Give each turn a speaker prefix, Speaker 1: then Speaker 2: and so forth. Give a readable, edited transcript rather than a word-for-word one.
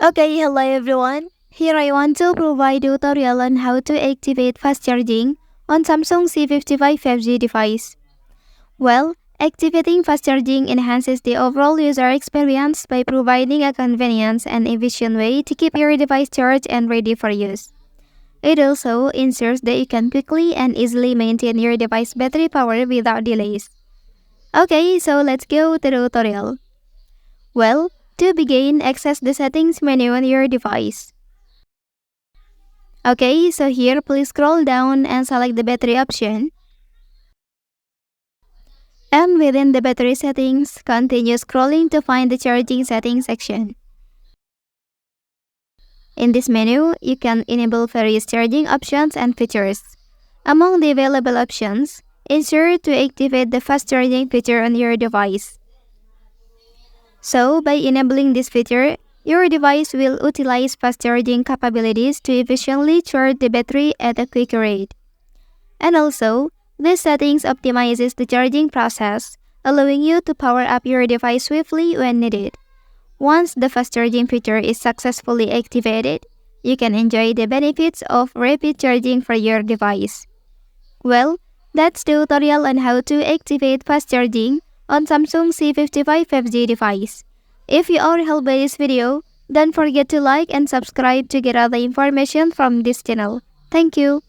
Speaker 1: Okay, hello everyone. Here I want to provide a tutorial on how to activate fast charging on Samsung C55 5G device. Well, activating fast charging enhances the overall user experience by providing a convenient and efficient way to keep your device charged and ready for use. It also ensures that you can quickly and easily maintain your device battery power without delays. Okay, so let's go to the tutorial. Well, to begin, access the settings menu on your device. Okay, so here please scroll down and select the battery option. And within the battery settings, continue scrolling to find the charging settings section. In this menu, you can enable various charging options and features. Among the available options, ensure to activate the fast charging feature on your device. So, by enabling this feature, your device will utilize fast charging capabilities to efficiently charge the battery at a quick rate. And also, this settings optimizes the charging process, allowing you to power up your device swiftly when needed. Once the fast charging feature is successfully activated, you can enjoy the benefits of rapid charging for your device. Well, that's the tutorial on how to activate fast charging on Samsung C55 5G device. If you are helped by this video, don't forget to like and subscribe to get other information from this channel. Thank you.